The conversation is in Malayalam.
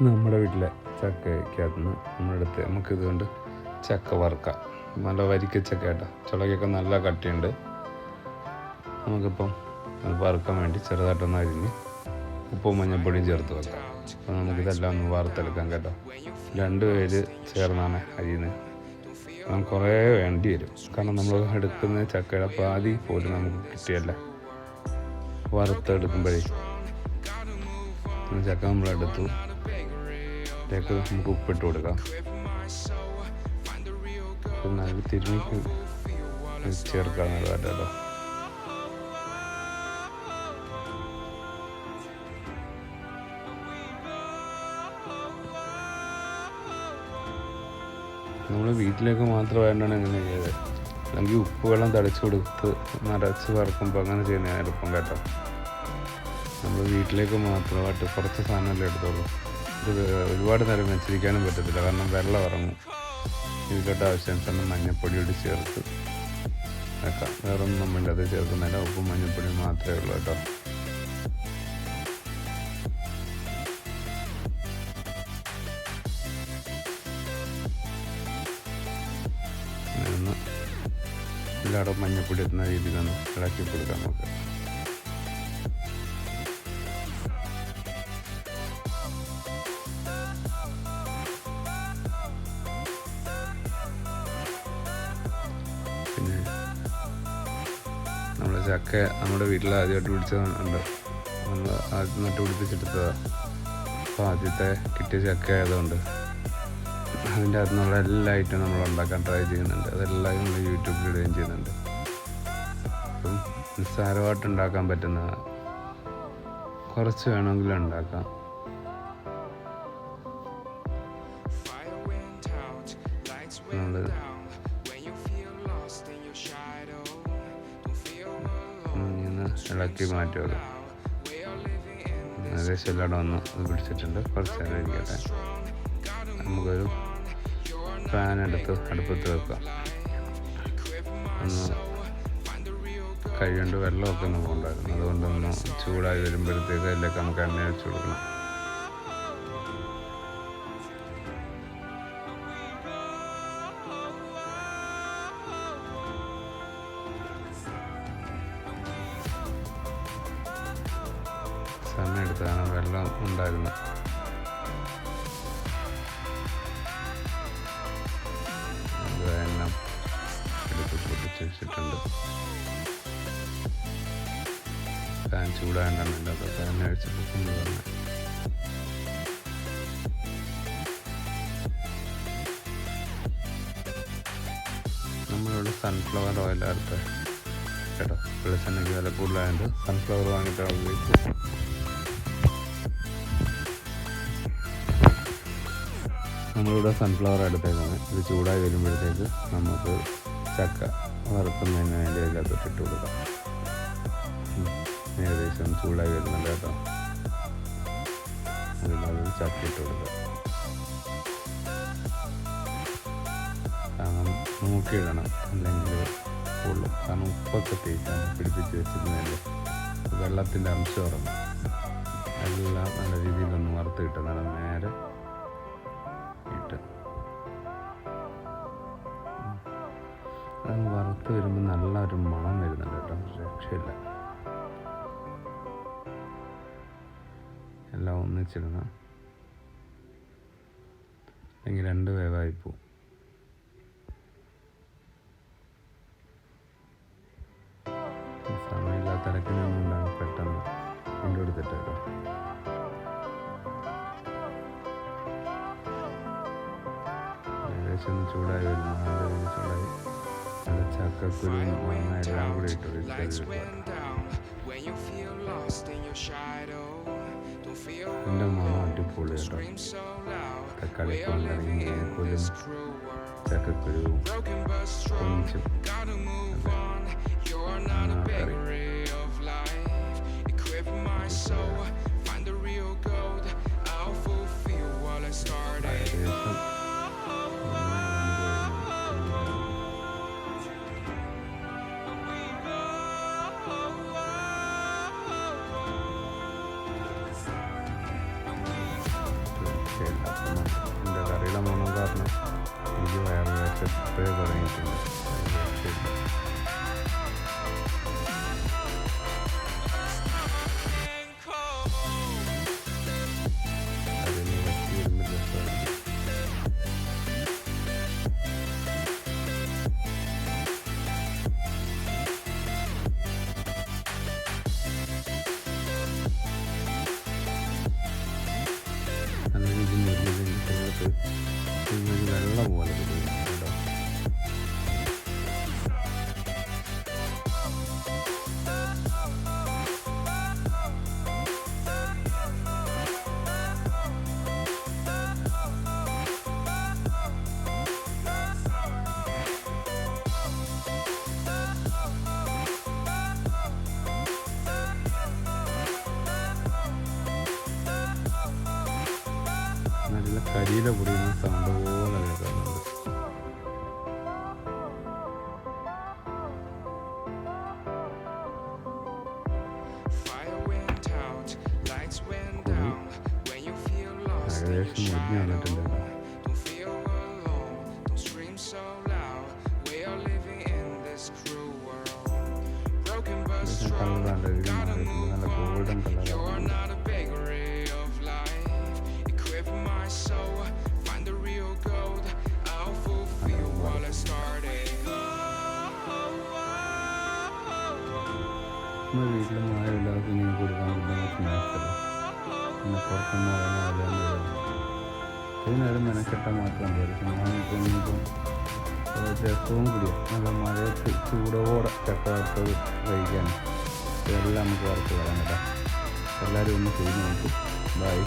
നമ്മുടെ വീട്ടിലെ ചക്കയ്ക്കകത്ത് നിന്ന് നമ്മളെടുത്ത് നമുക്കിതുകൊണ്ട് ചക്ക വറുക്കാം. നല്ല വരിക്കച്ചക്ക കേട്ടോ, ചുളകൊക്കെ നല്ല കട്ടിയുണ്ട്. നമുക്കിപ്പം അത് വറുക്കാൻ വേണ്ടി ചെറുതായിട്ടൊന്ന് അരിഞ്ഞ് ഉപ്പും മഞ്ഞൾപ്പൊടിയും ചേർത്ത് വെക്കാം. അപ്പോൾ നമുക്കിതെല്ലാം ഒന്ന് വറുത്തെടുക്കാം കേട്ടോ. 2 പേര് ചേർന്നാണ് അരിയുന്നത്. നമുക്ക് കുറേ വേണ്ടി വരും, കാരണം നമ്മൾ എടുക്കുന്ന ചക്കയുടെ പാതി പോലും നമുക്ക് കിട്ടിയല്ല. വറുത്തെടുക്കുമ്പോഴേ ചക്ക നമ്മളെടുത്തു, ഇതിലേക്ക് നമുക്ക് ഉപ്പിട്ട് കൊടുക്കാം. നല്ല തിരുമ്മി ചേർക്കാം കേട്ടോ. നമ്മൾ വീട്ടിലേക്ക് മാത്രം വേണ്ടാണ് ഇങ്ങനെ ചെയ്തത്. അല്ലെങ്കിൽ ഉപ്പ് വെള്ളം തളിച്ച് കൊടുത്ത് നിറച്ച് വറുക്കുമ്പോൾ അങ്ങനെ ചെയ്യുന്നതാണ് എളുപ്പം കേട്ടോ. നമ്മൾ വീട്ടിലേക്ക് മാത്രമായിട്ട് കുറച്ച് സാധനമല്ലേ എടുത്തോളൂ. ഇത് ഒരുപാട് നേരം വെച്ചിരിക്കാനും പറ്റത്തില്ല, കാരണം വെള്ളം ഇറങ്ങും. ഇതിലോട്ട് ആവശ്യാനുസരണം മഞ്ഞൾപ്പൊടിയോട് ചേർത്ത് വെക്കാം. വേറൊന്നും നമ്മളുടെ അത് ചേർക്കുന്നില്ല, ഉപ്പും മഞ്ഞൾപ്പൊടി മാത്രമേ ഉള്ളൂ കേട്ടോ. ഒന്ന് എല്ലായിടവും മഞ്ഞൾപ്പൊടി എത്തുന്ന രീതിയിലൊന്ന് ഇളക്കി കൊടുക്കാം നമുക്ക്. പിന്നെ നമ്മുടെ ചക്ക നമ്മുടെ വീട്ടിൽ ആദ്യമായിട്ട് പിടിച്ചതുണ്ട്, നമ്മൾ ആദ്യം നട്ട് പിടിപ്പിച്ചെടുത്തതാണ്. അപ്പോൾ ആദ്യത്തെ കിട്ടിയ ചക്ക ആയതുകൊണ്ട് അതിൻ്റെ അകത്ത് നിന്നുള്ള എല്ലാ ഐറ്റം നമ്മൾ ഉണ്ടാക്കാൻ ട്രൈ ചെയ്യുന്നുണ്ട്. അതെല്ലാം നമ്മൾ യൂട്യൂബിൽ ഇടുകയും ചെയ്യുന്നുണ്ട്. അപ്പം നിസ്സാരമായിട്ട് ഉണ്ടാക്കാൻ പറ്റുന്ന കുറച്ച് വേണമെങ്കിലും ഉണ്ടാക്കാം. നമ്മൾ ഇളക്കി മാറ്റി വെക്കാം. ഏകദേശം എല്ലായിടം ഒന്ന് പിടിച്ചിട്ടുണ്ട്. കുറച്ച് നേരം ഇരിക്കട്ടെ. നമുക്കൊരു ഫാൻ എടുത്ത് അടുപ്പത്ത് വെക്കാം. ഒന്ന് കൈകൊണ്ട് വെള്ളമൊക്കെ ഒന്ന് പോകണ്ടായിരുന്നു, അതുകൊണ്ടൊന്ന് ചൂടായി വരുമ്പോഴത്തേക്ക് അതിലേക്ക് നമുക്ക് എണ്ണ ഒഴിച്ച് കൊടുക്കണം. സമയം എടുത്താണ് വെള്ളം ഉണ്ടായിരുന്നത്. എല്ലാം എടുത്ത് പൊട്ടിച്ച് വെച്ചിട്ടുണ്ട്. ഫാൻ ചൂടാകണ്ടല്ലോ, അപ്പോൾ ഫാൻ അഴിച്ചിട്ട് കൊണ്ടുവരണം. നമ്മളിവിടെ സൺഫ്ലവർ ഓയിലെടുത്ത് കേട്ടോ. വെളിച്ചെണ്ണയ്ക്ക് വില കൂടുതലായതുകൊണ്ട് സൺഫ്ലവർ വാങ്ങിയിട്ടാണ് ഉപയോഗിച്ചത്. നമ്മളിവിടെ സൺഫ്ലവർ എടുത്തേക്കാണ്. ഇത് ചൂടായി വരുമ്പോഴത്തേക്ക് നമുക്ക് ചക്ക വറുക്കുന്നതിന് വേണ്ടി അതിനകത്ത് ഇട്ട് കൊടുക്കാം. ഏകദേശം ചൂടായി വരുന്നുണ്ട് കേട്ടോ. അതിനകത്ത് ചക്ക ഇട്ട് കൊടുക്കാം. കാരണം നോക്കിയിടണം, അല്ലെങ്കിൽ പൊള്ളും. കാരണം ഉപ്പൊക്കെ തേക്കാൻ പിടിപ്പിച്ച് വെച്ചിരുന്നതല്ലേ, വെള്ളത്തിൻ്റെ അംശം ഇറങ്ങും. എല്ലാം നല്ല രീതിയിലൊന്ന് വറുത്ത് കിട്ടുന്നതാണ്. നേരെ അത് വറുത്ത് വരുമ്പോൾ നല്ലൊരു മണം വരുന്നുണ്ട് കേട്ടോ, രക്ഷയില്ല. എല്ലാം ഒന്നിച്ചിടണം, അല്ലെങ്കിൽ 2 വേവായിപ്പോവും. സമയമില്ലാത്ത ഇടയ്ക്കുന്നതുകൊണ്ടാണ് പെട്ടെന്ന് കൊണ്ടുകൊടുത്തിട്ട് കേട്ടോ. ഏകദേശം ഒന്ന് ചൂടായി വരുന്നു. നല്ല ചൂടായി നല്ല ചക്കക്കുരുവും എല്ലാം കൂടി ഇട്ട് എൻ്റെ മണം അടിപൊളി കേട്ടോ. തക്കാളി കൊല്ലും ചക്കക്കുരുവും കൊഞ്ചും കറി. ഏകദേശം അപ്പോഴേ തുടങ്ങിയിട്ടുണ്ട്. അതിന് വറ്റി വരുമ്പോൾ രസമാണ്. നല്ല രീതിയിൽ മുരിഞ്ഞതിൻ്റെ വെള്ളം പോലെ വരും കേട്ടോ. നല്ല കരിയില പൊടിയുന്ന സൗണ്ട് പോലെ കേൾക്കുന്നുണ്ട്. ഏകദേശം മുറിഞ്ഞ് വന്നിട്ടുണ്ട് കേട്ടോ. കളറാണ്ട് നല്ല ഗോൾഡൻ കളറാണ്. നമ്മുടെ വീട്ടിൽ മഴയില്ലാതെ ഇങ്ങനെ കൊടുക്കാൻ പറ്റുന്ന സ്നാക്സല്ല. പിന്നെ പുറത്തുനിന്ന് പറയുന്ന വിലയൊന്നും ഇതിനൊരു മെനക്കെട്ടാൽ മാത്രം പോലും ഞാനിപ്പോൾ ഇനിയിപ്പം രസവും കൂടിയാണ്. നല്ല മഴയത്ത് ചൂടോടെ ചക്ക വറുത്തത് കഴിക്കാൻ ഇതെല്ലാം നമുക്ക് വറുത്ത് വരാൻ കേട്ടോ. എല്ലാവരും ഒന്ന് ചെയ്ത് നോക്കും. ബൈ.